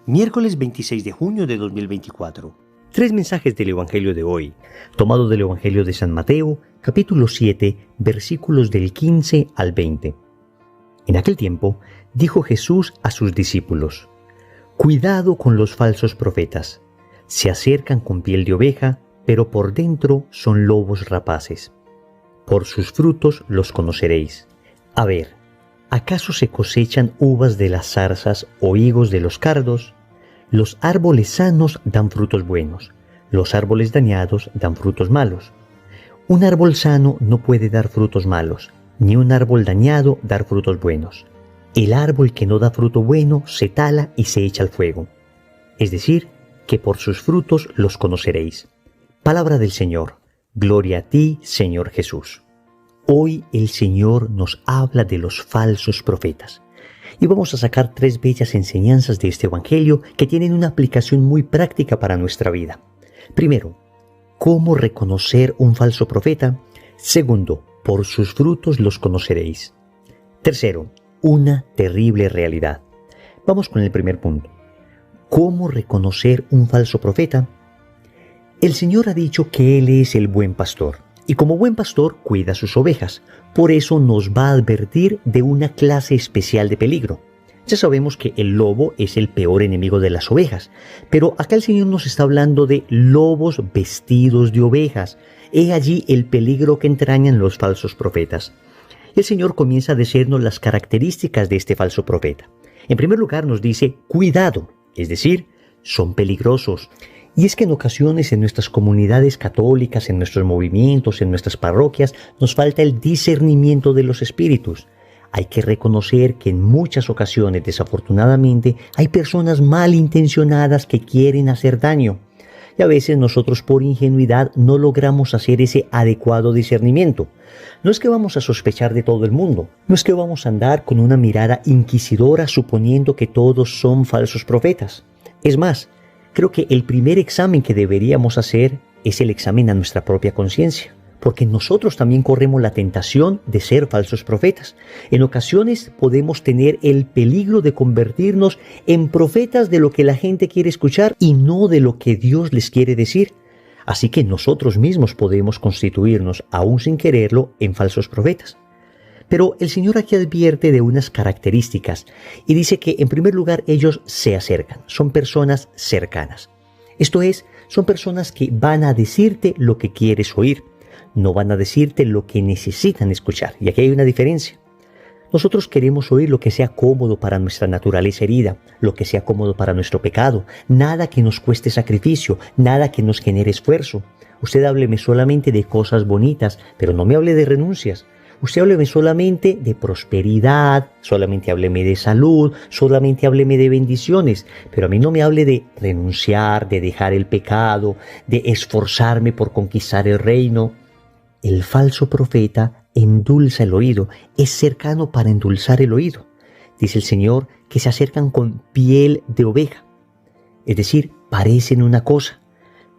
Miércoles 26 de junio de 2024. Tres mensajes del Evangelio de hoy, tomado del Evangelio de San Mateo, capítulo 7, versículos del 15 al 20. En aquel tiempo, dijo Jesús a sus discípulos: «Cuidado con los falsos profetas. Se acercan con piel de oveja, pero por dentro son lobos rapaces. Por sus frutos los conoceréis. A ver, ¿acaso se cosechan uvas de las zarzas o higos de los cardos? Los árboles sanos dan frutos buenos, los árboles dañados dan frutos malos. Un árbol sano no puede dar frutos malos, ni un árbol dañado dar frutos buenos. El árbol que no da fruto bueno se tala y se echa al fuego. Es decir, que por sus frutos los conoceréis». Palabra del Señor. Gloria a ti, Señor Jesús. Hoy el Señor nos habla de los falsos profetas. Y vamos a sacar tres bellas enseñanzas de este Evangelio que tienen una aplicación muy práctica para nuestra vida. Primero, ¿cómo reconocer un falso profeta? Segundo, por sus frutos los conoceréis. Tercero, una terrible realidad. Vamos con el primer punto. ¿Cómo reconocer un falso profeta? El Señor ha dicho que Él es el buen pastor, y como buen pastor cuida sus ovejas. Por eso nos va a advertir de una clase especial de peligro. Ya sabemos que el lobo es el peor enemigo de las ovejas, pero acá el Señor nos está hablando de lobos vestidos de ovejas. He allí el peligro que entrañan los falsos profetas. El Señor comienza a decirnos las características de este falso profeta. En primer lugar nos dice, cuidado, es decir, son peligrosos. Y es que en ocasiones en nuestras comunidades católicas, en nuestros movimientos, en nuestras parroquias, nos falta el discernimiento de los espíritus. Hay que reconocer que en muchas ocasiones, desafortunadamente, hay personas malintencionadas que quieren hacer daño. Y a veces nosotros por ingenuidad no logramos hacer ese adecuado discernimiento. No es que vamos a sospechar de todo el mundo, no es que vamos a andar con una mirada inquisidora suponiendo que todos son falsos profetas. Es más, creo que el primer examen que deberíamos hacer es el examen a nuestra propia conciencia, porque nosotros también corremos la tentación de ser falsos profetas. En ocasiones podemos tener el peligro de convertirnos en profetas de lo que la gente quiere escuchar y no de lo que Dios les quiere decir. Así que nosotros mismos podemos constituirnos, aún sin quererlo, en falsos profetas. Pero el Señor aquí advierte de unas características y dice que en primer lugar ellos se acercan, son personas cercanas. Esto es, son personas que van a decirte lo que quieres oír, no van a decirte lo que necesitan escuchar. Y aquí hay una diferencia. Nosotros queremos oír lo que sea cómodo para nuestra naturaleza herida, lo que sea cómodo para nuestro pecado, nada que nos cueste sacrificio, nada que nos genere esfuerzo. Usted hábleme solamente de cosas bonitas, pero no me hable de renuncias. Usted hábleme solamente de prosperidad, solamente hábleme de salud, solamente hábleme de bendiciones, pero a mí no me hable de renunciar, de dejar el pecado, de esforzarme por conquistar el reino. El falso profeta endulza el oído, es cercano para endulzar el oído. Dice el Señor que se acercan con piel de oveja, es decir, parecen una cosa,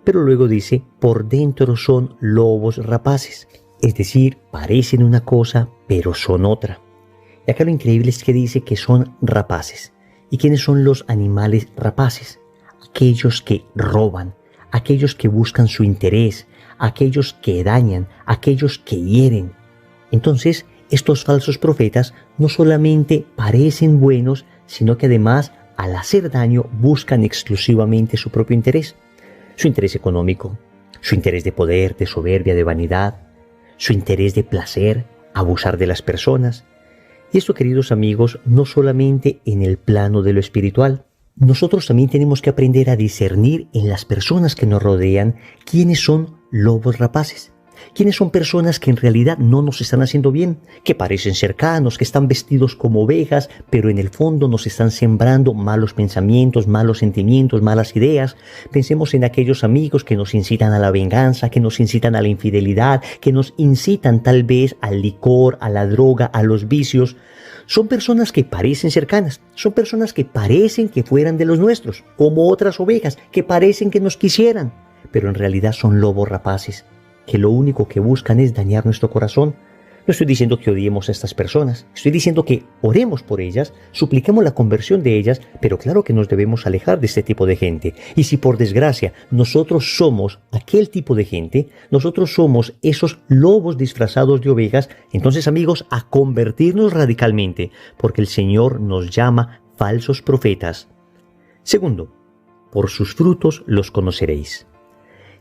pero luego dice, por dentro son lobos rapaces. Es decir, parecen una cosa, pero son otra. Y acá lo increíble es que dice que son rapaces. ¿Y quiénes son los animales rapaces? Aquellos que roban, aquellos que buscan su interés, aquellos que dañan, aquellos que hieren. Entonces, estos falsos profetas no solamente parecen buenos, sino que además, al hacer daño, buscan exclusivamente su propio interés. Su interés económico, su interés de poder, de soberbia, de vanidad, su interés de placer, abusar de las personas. Y esto, queridos amigos, no solamente en el plano de lo espiritual. Nosotros también tenemos que aprender a discernir en las personas que nos rodean quiénes son lobos rapaces. Quiénes son personas que en realidad no nos están haciendo bien, que parecen cercanos, que están vestidos como ovejas, pero en el fondo nos están sembrando malos pensamientos, malos sentimientos, malas ideas. Pensemos en aquellos amigos que nos incitan a la venganza, que nos incitan a la infidelidad, que nos incitan tal vez al licor, a la droga, a los vicios. Son personas que parecen cercanas, son personas que parecen que fueran de los nuestros, como otras ovejas, que parecen que nos quisieran, pero en realidad son lobos rapaces, que lo único que buscan es dañar nuestro corazón. No estoy diciendo que odiemos a estas personas, estoy diciendo que oremos por ellas, supliquemos la conversión de ellas, pero claro que nos debemos alejar de este tipo de gente. Y si por desgracia nosotros somos aquel tipo de gente, nosotros somos esos lobos disfrazados de ovejas, entonces amigos, a convertirnos radicalmente, porque el Señor nos llama falsos profetas. Segundo, por sus frutos los conoceréis.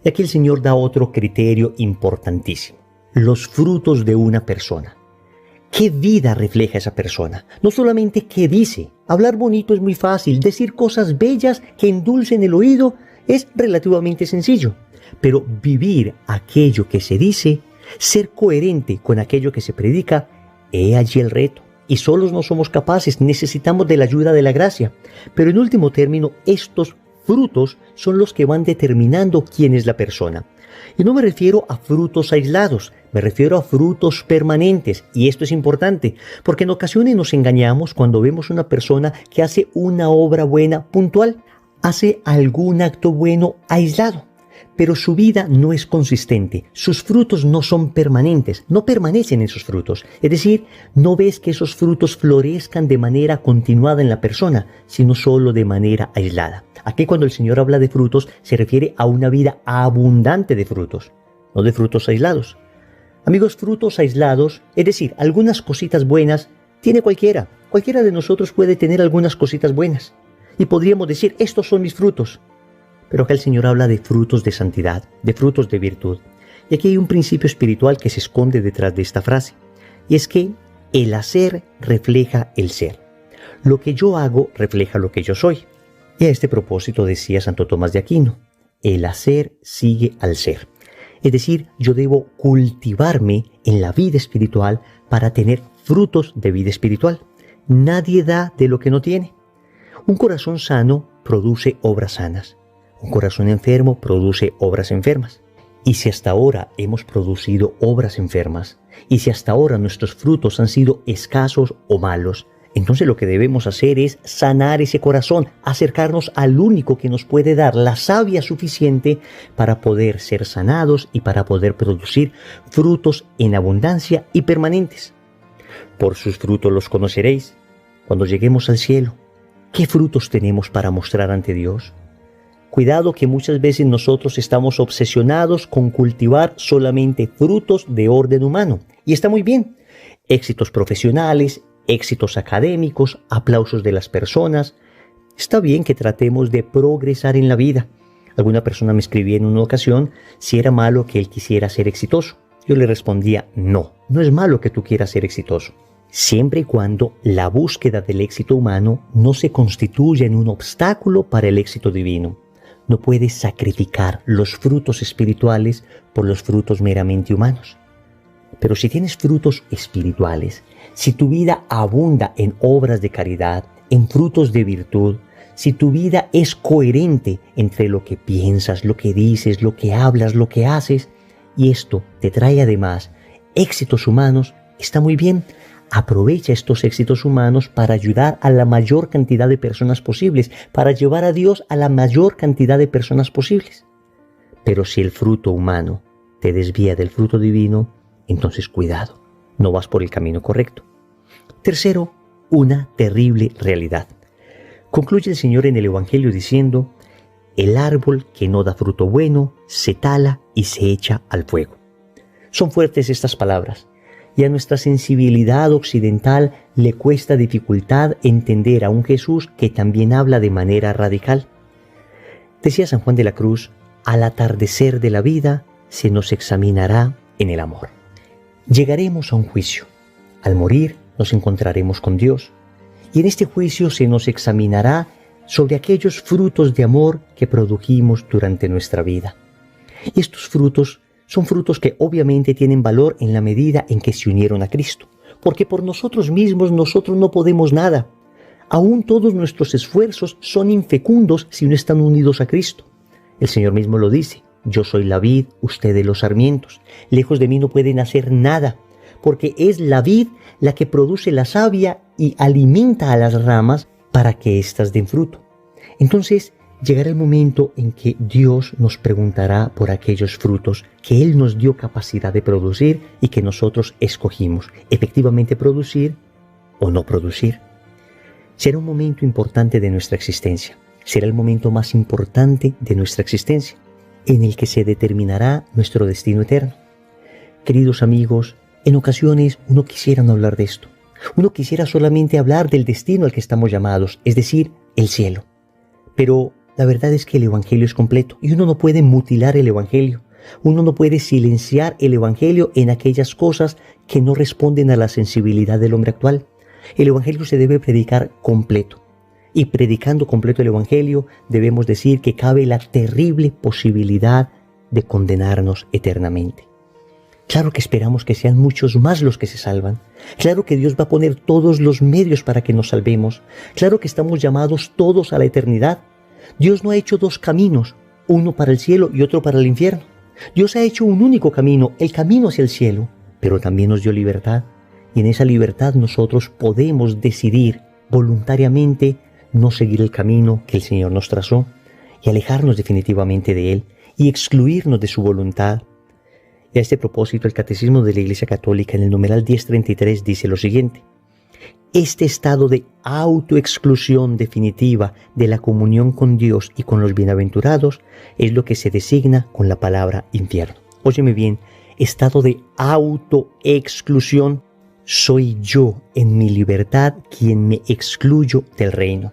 Y aquí el Señor da otro criterio importantísimo. Los frutos de una persona. ¿Qué vida refleja esa persona? No solamente qué dice. Hablar bonito es muy fácil. Decir cosas bellas que endulcen el oído es relativamente sencillo. Pero vivir aquello que se dice, ser coherente con aquello que se predica, he allí el reto. Y solos no somos capaces, necesitamos de la ayuda de la gracia. Pero en último término, estos frutos son los que van determinando quién es la persona. Y no me refiero a frutos aislados, me refiero a frutos permanentes. Y esto es importante, porque en ocasiones nos engañamos cuando vemos una persona que hace una obra buena puntual, hace algún acto bueno aislado, pero su vida no es consistente, sus frutos no son permanentes, no permanecen esos frutos. Es decir, no ves que esos frutos florezcan de manera continuada en la persona, sino solo de manera aislada. Aquí cuando el Señor habla de frutos, se refiere a una vida abundante de frutos, no de frutos aislados. Amigos, frutos aislados, es decir, algunas cositas buenas, tiene cualquiera. Cualquiera de nosotros puede tener algunas cositas buenas. Y podríamos decir, estos son mis frutos. Pero acá el Señor habla de frutos de santidad, de frutos de virtud. Y aquí hay un principio espiritual que se esconde detrás de esta frase. Y es que el hacer refleja el ser. Lo que yo hago refleja lo que yo soy. Y a este propósito decía Santo Tomás de Aquino, el hacer sigue al ser. Es decir, yo debo cultivarme en la vida espiritual para tener frutos de vida espiritual. Nadie da de lo que no tiene. Un corazón sano produce obras sanas. Un corazón enfermo produce obras enfermas. Y si hasta ahora hemos producido obras enfermas, y si hasta ahora nuestros frutos han sido escasos o malos, entonces lo que debemos hacer es sanar ese corazón, acercarnos al único que nos puede dar la savia suficiente para poder ser sanados y para poder producir frutos en abundancia y permanentes. Por sus frutos los conoceréis. Cuando lleguemos al cielo, ¿qué frutos tenemos para mostrar ante Dios? Cuidado que muchas veces nosotros estamos obsesionados con cultivar solamente frutos de orden humano. Y está muy bien. Éxitos profesionales, éxitos académicos, aplausos de las personas. Está bien que tratemos de progresar en la vida. Alguna persona me escribía en una ocasión si era malo que él quisiera ser exitoso. Yo le respondía, no es malo que tú quieras ser exitoso. Siempre y cuando la búsqueda del éxito humano no se constituya en un obstáculo para el éxito divino. No puedes sacrificar los frutos espirituales por los frutos meramente humanos. Pero si tienes frutos espirituales, si tu vida abunda en obras de caridad, en frutos de virtud, si tu vida es coherente entre lo que piensas, lo que dices, lo que hablas, lo que haces, y esto te trae además éxitos humanos, está muy bien. Aprovecha estos éxitos humanos para ayudar a la mayor cantidad de personas posibles, para llevar a Dios a la mayor cantidad de personas posibles. Pero si el fruto humano te desvía del fruto divino, entonces cuidado, no vas por el camino correcto. Tercero, una terrible realidad. Concluye el Señor en el Evangelio diciendo, el árbol que no da fruto bueno se tala y se echa al fuego. Son fuertes estas palabras. Y a nuestra sensibilidad occidental le cuesta dificultad entender a un Jesús que también habla de manera radical. Decía San Juan de la Cruz, al atardecer de la vida se nos examinará en el amor. Llegaremos a un juicio. Al morir nos encontraremos con Dios. Y en este juicio se nos examinará sobre aquellos frutos de amor que produjimos durante nuestra vida. Y estos frutos son frutos que obviamente tienen valor en la medida en que se unieron a Cristo, porque por nosotros mismos nosotros no podemos nada. Aún todos nuestros esfuerzos son infecundos si no están unidos a Cristo. El Señor mismo lo dice, yo soy la vid, ustedes los sarmientos. Lejos de mí no pueden hacer nada, porque es la vid la que produce la savia y alimenta a las ramas para que éstas den fruto. Entonces, llegará el momento en que Dios nos preguntará por aquellos frutos que Él nos dio capacidad de producir y que nosotros escogimos, efectivamente producir o no producir. Será un momento importante de nuestra existencia. Será el momento más importante de nuestra existencia, en el que se determinará nuestro destino eterno. Queridos amigos, en ocasiones uno quisiera no hablar de esto. Uno quisiera solamente hablar del destino al que estamos llamados, es decir, el cielo. Pero la verdad es que el Evangelio es completo y uno no puede mutilar el Evangelio. Uno no puede silenciar el Evangelio en aquellas cosas que no responden a la sensibilidad del hombre actual. El Evangelio se debe predicar completo. Y predicando completo el Evangelio, debemos decir que cabe la terrible posibilidad de condenarnos eternamente. Claro que esperamos que sean muchos más los que se salvan. Claro que Dios va a poner todos los medios para que nos salvemos. Claro que estamos llamados todos a la eternidad. Dios no ha hecho dos caminos, uno para el cielo y otro para el infierno. Dios ha hecho un único camino, el camino hacia el cielo, pero también nos dio libertad. Y en esa libertad nosotros podemos decidir voluntariamente no seguir el camino que el Señor nos trazó y alejarnos definitivamente de Él y excluirnos de su voluntad. Y a este propósito, el Catecismo de la Iglesia Católica en el numeral 1033 dice lo siguiente: este estado de autoexclusión definitiva de la comunión con Dios y con los bienaventurados es lo que se designa con la palabra infierno. Óyeme bien, estado de autoexclusión. Soy yo en mi libertad quien me excluyo del reino.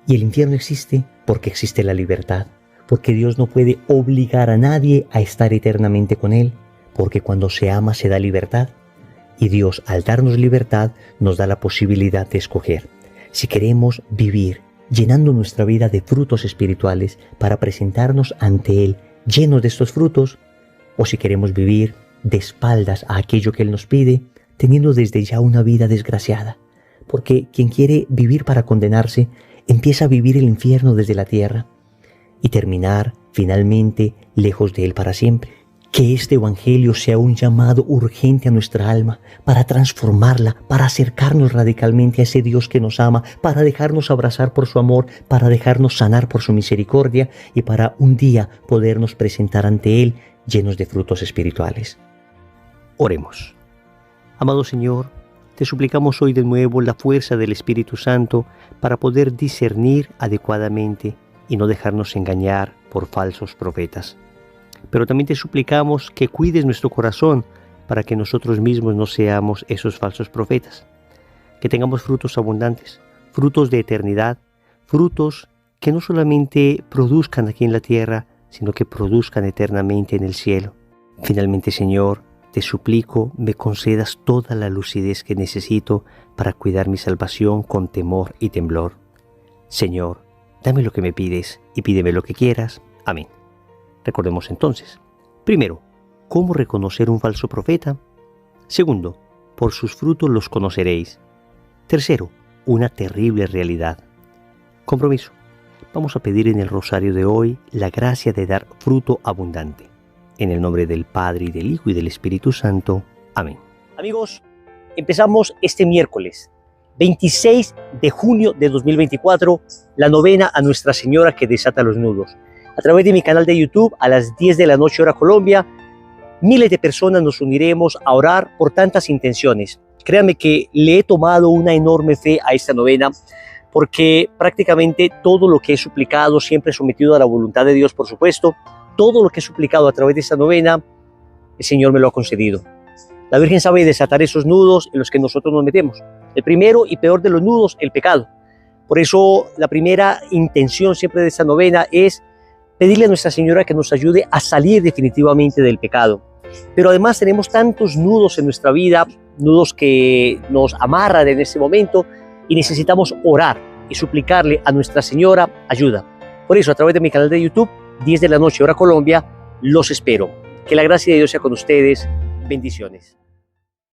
Y el infierno existe porque existe la libertad, porque Dios no puede obligar a nadie a estar eternamente con Él, porque cuando se ama se da libertad. Y Dios, al darnos libertad, nos da la posibilidad de escoger si queremos vivir llenando nuestra vida de frutos espirituales para presentarnos ante Él llenos de estos frutos, o si queremos vivir de espaldas a aquello que Él nos pide, teniendo desde ya una vida desgraciada. Porque quien quiere vivir para condenarse, empieza a vivir el infierno desde la tierra y terminar finalmente lejos de Él para siempre. Que este Evangelio sea un llamado urgente a nuestra alma para transformarla, para acercarnos radicalmente a ese Dios que nos ama, para dejarnos abrazar por su amor, para dejarnos sanar por su misericordia y para un día podernos presentar ante Él llenos de frutos espirituales. Oremos. Amado Señor, te suplicamos hoy de nuevo la fuerza del Espíritu Santo para poder discernir adecuadamente y no dejarnos engañar por falsos profetas. Pero también te suplicamos que cuides nuestro corazón para que nosotros mismos no seamos esos falsos profetas. Que tengamos frutos abundantes, frutos de eternidad, frutos que no solamente produzcan aquí en la tierra, sino que produzcan eternamente en el cielo. Finalmente, Señor, te suplico me concedas toda la lucidez que necesito para cuidar mi salvación con temor y temblor. Señor, dame lo que me pides y pídeme lo que quieras. Amén. Recordemos entonces, primero, ¿cómo reconocer un falso profeta? Segundo, por sus frutos los conoceréis. Tercero, una terrible realidad. Compromiso. Vamos a pedir en el rosario de hoy la gracia de dar fruto abundante. En el nombre del Padre, y del Hijo, y del Espíritu Santo. Amén. Amigos, empezamos este miércoles, 26 de junio de 2024, la novena a Nuestra Señora que desata los nudos. A través de mi canal de YouTube, a las 10 de la noche hora Colombia, miles de personas nos uniremos a orar por tantas intenciones. Créanme que le he tomado una enorme fe a esta novena, porque prácticamente todo lo que he suplicado, siempre sometido a la voluntad de Dios, por supuesto, todo lo que he suplicado a través de esta novena, el Señor me lo ha concedido. La Virgen sabe desatar esos nudos en los que nosotros nos metemos. El primero y peor de los nudos, el pecado. Por eso la primera intención siempre de esta novena es pedirle a Nuestra Señora que nos ayude a salir definitivamente del pecado. Pero además tenemos tantos nudos en nuestra vida, nudos que nos amarran en este momento, y necesitamos orar y suplicarle a Nuestra Señora ayuda. Por eso, a través de mi canal de YouTube, 10 de la noche hora Colombia, los espero. Que la gracia de Dios sea con ustedes. Bendiciones.